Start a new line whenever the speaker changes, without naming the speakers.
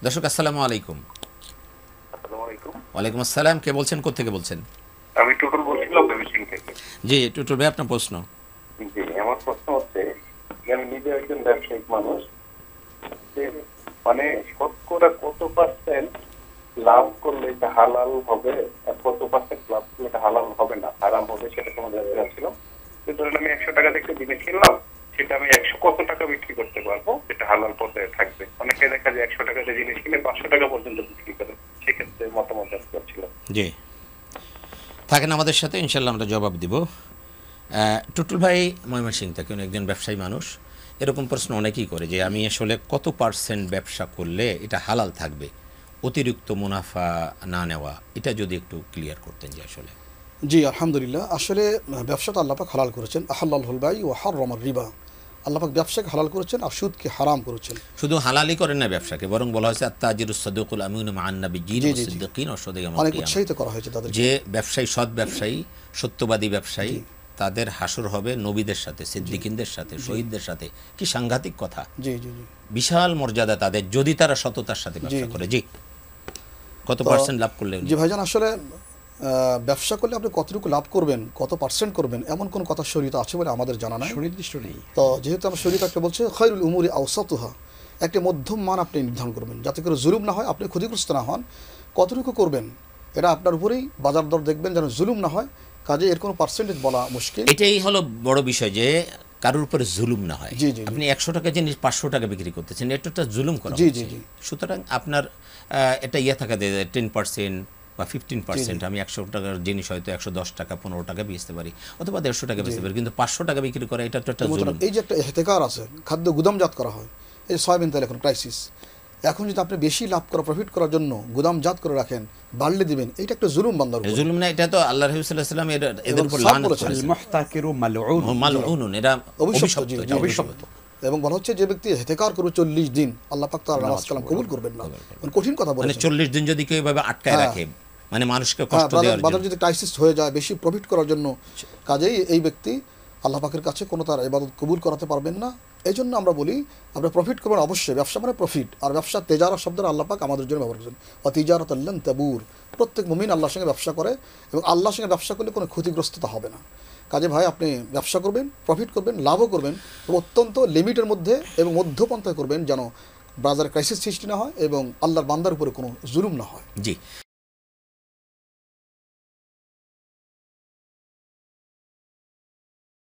দর্শক আসসালামু আলাইকুম।
আসসালামু আলাইকুম।
ওয়ালাইকুম আসসালাম। কে বলছেন, কোত্থেকে বলছেন?
আমি টুটুল বলছিলাম ময়মনসিং থেকে।
জি টুটুল ভাই, আপনার প্রশ্ন।
জি, আমার প্রশ্ন হচ্ছে যে আমি নিজে একজন ব্যবসায়িক মানুষ, যে মানে শতকরা কত পার্সেন্ট লাভ করলে এটা হালাল হবে আর কত পার্সেন্ট লাভ করলে এটা হালাল হবে না, হারাম হবে, সেটা তোমার জানতে চাচ্ছিলাম। যে ধরেন আমি 100 টাকা থেকে জিনিস কিনলাম, সেটা আমি 100 কত টাকা বিক্রি করতে পারবো যেটা হালাল পর্যায়ে থাকবে। অনেকে দেখা যায় 100 টাকাতে জিনিস কিনে 500 টাকা পর্যন্ত বিক্রি করে, সেক্ষেত্রে মতামত জানতে চাচ্ছিলাম।
জি, থাকেন আমাদের সাথে, ইনশাল্লাহ আমরা জবাব দিব। টুটুল ভাই ময়মনসিং থেকে, উনি একজন ব্যবসায়ী মানুষ। এরকম প্রশ্ন অনেকেই করে যে আমি আসলে কত পার্সেন্ট ব্যবসা করলে এটা হালাল থাকবে, অতিরিক্ত মুনাফা না নেওয়া, এটা যদি একটু ক্লিয়ার করতেন যে আসলে।
জি আলহামদুলিল্লাহ। আসলে ব্যবসাটা আল্লাপাক হালাল করেছেন, আহাল্লাহুল বাই ওয়া হাররামার রিবা। আল্লাপাক ব্যবসাকে হালাল করেছেন আর সুদকে হারাম করেছেন।
শুধু হালালই করেন না ব্যবসাকে, বরং বলা হয়েছে আত-তাজিরুস সাদুকুল আমিনু মা'আন নাবিয়্যিন
জি,
ওয়াস
জি, জি।
সিদ্দিকিন ওয়াস শুহাদা'i ইয়াউমাল
অনেক
কিয়ামাহ।
উৎসাহিত করা হয়েছে তাদের।
যে ব্যবসায়ী, সৎ ব্যবসায়ী, সত্যবাদী ব্যবসায়ী, তাদের হাসর হবে নবীদের সাথে, সিদ্দিকিনদের সাথে, শহীদদের সাথে। কি সাংঘাতিক কথা!
জি জি জি।
বিশাল মর্যাদা তাদের, যদি তারা সততার সাথে ব্যবসা করে। জি, কত
তো
পার্সেন্ট লাভ করলে উনি?
জি ভাইজান, আসলে ব্যবসা করলে আপনি কতটুকু লাভ করবেন, কত পার্সেন্ট করবেন, এমন কোন কথা শরীয়তে আছে বলে আমাদের জানা নাই,
সুনির্দিষ্ট নেই।
তো যেহেতু আমার শরীয়ত একটা বলছে খায়রুল উমুরি আওসাতুহা, একটা মধ্যম মান আপনি নির্ধারণ করবেন যাতে করে জুলুম না হয়, আপনি ক্ষতিগ্রস্ত না হন। কতটুকু করবেন এটা আপনার উপরেই, বাজার দর দেখবেন যেন জুলুম না হয়। কাজে এর কোনো পার্সেন্টেজ বলা মুশকিল।
এটাই হলো বড় বিষয়, যে কারোর উপরে জুলুম না হয়।
জি, জি, জি।
আপনি 100 টাকা জিনিস 500 টাকা বিক্রি করতেছেন, এটা একটা জুলুম করা
জি,
হচ্ছে।
জি, জি।
সুতরাং আপনার এটা থাকা যায় 10% বা 15%। আমি 100 টাকার জিনিস হয়তো 110 টাকা 15 টাকা বেচতে পারি, অথবা 150 টাকা বেচতে পারি, কিন্তু 500 টাকা বিক্রি করা এটা তো একটা জুলুম।
এই যে একটা এহতেকার আছে, খাদ্য গুদামজাত করা হয়, এই যে সয়াবিন তেল এখন ক্রাইসিস, এখন যদি আপনি বেশি লাভ করা, প্রফিট করার জন্য গুদামজাত করে রাখেন, বাড়লে দিবেন, এটা একটা জুলুম বান্দার উপর।
জুলুম না, এটা তো আল্লাহ রাসূল সাল্লাল্লাহু আলাইহি ওয়াসাল্লাম এদের উপর
সাফ
লানত
বলেছেন।
করেছেন।
মুহতাকিরু মালউন।
মালউনুন, এরা
অভিশপ্ত,
অভিশপ্ত,
জি,
জি,
অভিশপ্ত। এবং বলা হচ্ছে যে ব্যক্তি হেতেকার করবে 40 দিন, আল্লাহ পাক তার নামাজ কালাম কবুল করবেন না। মানে কঠিন কথা
মানে
বলেছেন।
40 দিন যদি কেউ এভাবে আটকায়
হ্যাঁ।
রাখে, মানে মানুষকে
হ্যাঁ,
কষ্ট দেওয়ার
বাজার
জন্য।
যদি ক্রাইসিস হয়ে যায় বেশি প্রফিট করার জন্য, কাজেই এই ব্যক্তি আল্লাহ পাকের কাছে কোনো তার ইবাদত কবুল করাতে পারবেন না। এই জন্য আমরা বলি আপনি প্রফিট করবেন অবশ্যই, ব্যবসা মানে প্রফিট। আর ব্যবসা তেজারা শব্দের আল্লাহ পাক আমাদের জন্য ব্যবহার করেছেন, তিজারাতাল লান তাবুর। প্রত্যেক মুমিন আল্লাহর সঙ্গে ব্যবসা করে, এবং আল্লাহর সঙ্গে ব্যবসা করলে কোনো ক্ষতিগ্রস্ততা হবে না। কাজে ভাই, আপনি ব্যবসা করবেন, প্রফিট করবেন, লাভও করবেন, অত্যন্ত লিমিটের মধ্যে এবং মধ্যপন্থায় করবেন, যেন বাজারে ক্রাইসিস সৃষ্টি না হয় এবং আল্লাহর বান্দার উপরে কোনো জুলুম না হয়।
জি।